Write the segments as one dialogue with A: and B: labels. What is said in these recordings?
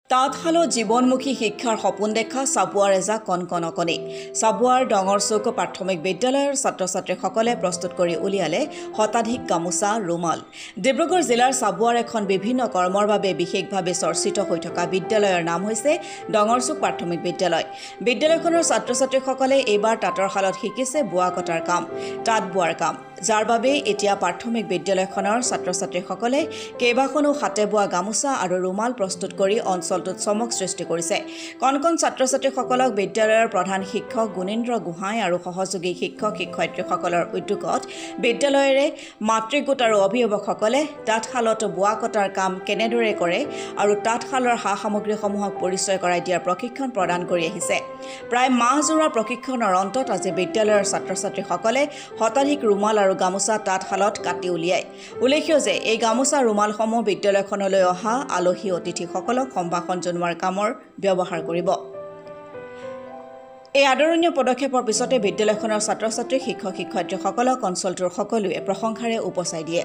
A: তাঁতশালত জীৱনমুখী শিক্ষাৰ সপোন দেখা চাবুৱাৰ এজা কণকণকণি। চাবুৱাৰ ডঙৰচৌক প্ৰাথমিক বিদ্যালয়ৰ ছাত্ৰ ছাত্ৰীসকলে প্ৰস্তুত কৰি উলিয়ালে শতাধিক গামোচা ৰুমাল। ডিব্ৰুগড় জিলাৰ চাবুৱাৰ এখন বিভিন্ন কৰ্মৰ বাবে বিশেষভাৱে চৰ্চিত হৈ থকা বিদ্যালয়ৰ নাম হৈছে ডঙৰচৌক প্ৰাথমিক বিদ্যালয়। বিদ্যালয়খনৰ ছাত্ৰ ছাত্ৰীসকলে এইবাৰ তাঁতৰ শালত শিকিছে বোৱা কটাৰ কাম, তাঁত বোৱাৰ কাম, যাৰ বাবে এতিয়া প্ৰাথমিক বিদ্যালয়খনৰ ছাত্ৰ ছাত্ৰীসকলে কেইবাখনো হাতে বোৱা গামোচা আৰু ৰুমাল প্ৰস্তুত কৰি অঞ্চলটোত চমক সৃষ্টি কৰিছে। কণকণ ছাত্ৰ ছাত্ৰীসকলক বিদ্যালয়ৰ প্ৰধান শিক্ষক গুণেন্দ্ৰ গোহাঁই আৰু সহযোগী শিক্ষক শিক্ষয়িত্ৰীসকলৰ উদ্যোগত বিদ্যালয়ৰে মাতৃগোট আৰু অভিভাৱকসকলে তাঁতশালত বোৱা কটাৰ কাম কেনেদৰে কৰে আৰু তাঁতশালৰ সা সামগ্ৰীসমূহক পৰিচয় কৰাই দিয়াৰ প্ৰশিক্ষণ প্ৰদান কৰি আহিছে। প্ৰায় মাহজোৰা প্ৰশিক্ষণৰ অন্তত আজি বিদ্যালয়ৰ ছাত্ৰ ছাত্ৰীসকলে শতাধিক ৰুমাল আৰু গামোচা তাঁতশালত কাটি উলিয়ায়। উল্লেখ্য যে এই গামোচা ৰুমালসমূহ বিদ্যালয়খনলৈ অহা আলহী অতিথিসকলক সম্ভাষণ জনোৱাৰ কামৰ ব্যৱহাৰ কৰিব। এই আদৰণীয় পদক্ষেপৰ পিছতে বিদ্যালয়খনৰ ছাত্ৰ ছাত্ৰী শিক্ষক শিক্ষয়িত্ৰীসকলক অঞ্চলটোৰ সকলোৱে প্ৰশংসাৰে উপচাই দিয়ে।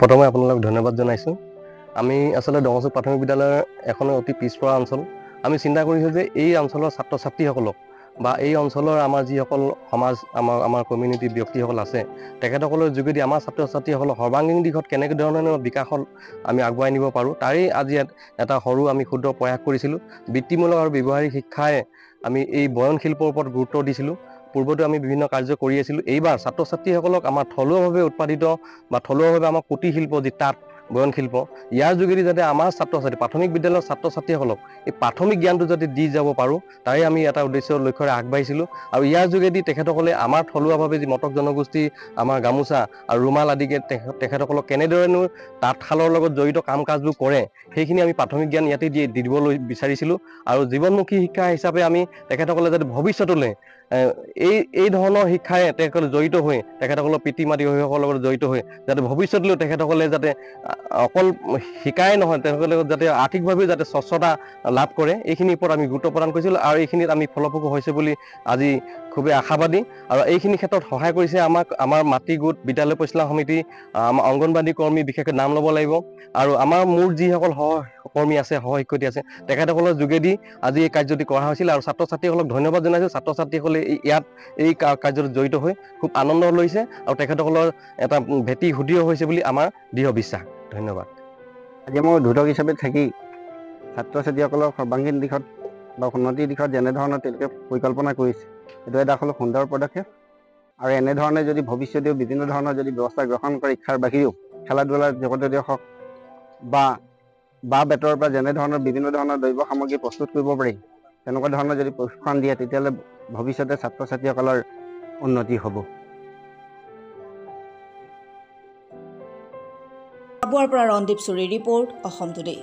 B: প্ৰথমে আপোনালোক ধন্যবাদ জনাইছোঁ। আমি আচলতে ডঙৰচৌক প্ৰাথমিক বিদ্যালয়ৰ এখন অতি পিছপৰা অঞ্চল। আমি চিন্তা কৰিছোঁ যে এই অঞ্চলৰ ছাত্ৰ ছাত্ৰীসকলক বা এই অঞ্চলৰ আমাৰ যিসকল সমাজ আমাৰ কমিউনিটি ব্যক্তিসকল আছে, তেখেতসকলৰ যোগেদি আমাৰ ছাত্ৰ ছাত্ৰীসকলক সৰ্বাংগীন দিশত কেনেকৈ ধৰণৰ বিকাশত আমি আগুৱাই নিব পাৰোঁ, তাৰেই আজি এটা সৰু আমি ক্ষুদ্ৰ প্ৰয়াস কৰিছিলোঁ। বৃত্তিমূলক আৰু ব্যৱহাৰিক শিক্ষাই আমি এই বয়ন শিল্পৰ ওপৰত গুৰুত্ব দিছিলোঁ। পূৰ্বতে আমি বিভিন্ন কাৰ্য কৰি আছিলোঁ। এইবাৰ ছাত্ৰ ছাত্ৰীসকলক আমাৰ থলুৱাভাৱে উৎপাদিত বা থলুৱাভাৱে আমাৰ কুটীৰ শিল্প যি তাঁত বয়ন শিল্প, ইয়াৰ যোগেদি যাতে আমাৰ ছাত্ৰ ছাত্ৰী প্ৰাথমিক বিদ্যালয়ৰ ছাত্ৰ ছাত্ৰীসকলক এই প্ৰাথমিক জ্ঞানটো যাতে দি যাব পাৰোঁ, তাৰে আমি এটা উদ্দেশ্য লক্ষ্যৰে আগবাঢ়িছিলোঁ। আৰু ইয়াৰ যোগেদি তেখেতসকলে আমাৰ থলুৱাভাৱে যি মটক জনগোষ্ঠী আমাৰ গামোচা আৰু ৰুমাল আদিকে তেখেতসকলক কেনেদৰেনো তাঁতশালৰ লগত জড়িত কাম কাজবোৰ কৰে, সেইখিনি আমি প্ৰাথমিক জ্ঞান ইয়াতে দিবলৈ বিচাৰিছিলোঁ। আৰু জীৱনমুখী শিক্ষা হিচাপে আমি তেখেতসকলে যাতে ভৱিষ্যতলৈ এই ধৰণৰ শিক্ষাৰে তেখেতসকলে জড়িত হৈ তেখেতসকলৰ পিতৃ মাতৃ অভিভাৱকৰ লগত জড়িত হৈ যাতে ভৱিষ্যতলৈও তেখেতসকলে যাতে অকল শিকাই নহয়, তেখেতসকলে যাতে আৰ্থিকভাৱেও যাতে স্বচ্ছতা লাভ কৰে, এইখিনিৰ ওপৰত আমি গুৰুত্ব প্ৰদান কৰিছিলোঁ। আৰু এইখিনিত আমি ফলপ্ৰসূ হৈছে বুলি আজি খুবেই আশাবাদী। আৰু এইখিনি ক্ষেত্ৰত সহায় কৰিছে আমাৰ মাতৃগোট, বিদ্যালয় পৰিচালনা সমিতি, আমাৰ অংগনবাদী কৰ্মী, বিশেষকৈ নাম ল'ব লাগিব। আৰু আমাৰ মোৰ যিসকল সহকৰ্মী আছে, সহশিক্ষয়িত্ৰী আছে, তেখেতসকলৰ যোগেদি আজি এই কাৰ্যটি কৰা হৈছিল। আৰু ছাত্ৰ ছাত্ৰীসকলক ধন্যবাদ জনাইছোঁ। ছাত্ৰ ছাত্ৰীসকলে ইয়াত এই কাৰ্যত জড়িত হৈ খুব আনন্দ লৈছে আৰু তেখেতসকলৰ এটা ভেটি সুদৃঢ় হৈছে বুলি আমাৰ দৃঢ় বিশ্বাস। ধন্যবাদ।
C: আজি মই উদ্বোধক হিচাপে থাকি ছাত্ৰ ছাত্ৰীসকলৰ সৰ্বাংগীন দিশত বা উন্নতিৰ দিশত যেনেধৰণৰ তেওঁলোকে পৰিকল্পনা কৰিছে, এইটো এটা খুব সুন্দৰ পদক্ষেপ। আৰু এনেধৰণে যদি ভৱিষ্যতেও বিভিন্ন ধৰণৰ যদি ব্যৱস্থা গ্ৰহণ কৰে, শিক্ষাৰ বাহিৰেও খেলা ধূলাৰ জগততে হওক বা বেতৰ পৰা যেনেধৰণৰ বিভিন্ন ধৰণৰ দ্ৰব্য সামগ্ৰী প্ৰস্তুত কৰিব পাৰি, তেনেকুৱা ধৰণৰ যদি প্ৰশিক্ষণ দিয়ে, তেতিয়াহ'লে ভৱিষ্যতে ছাত্ৰ ছাত্ৰীসকলৰ উন্নতি হ'ব।
A: চাবুৱাৰ পৰা ৰণদীপ চুৰীৰ ৰিপৰ্ট অসম টুডে।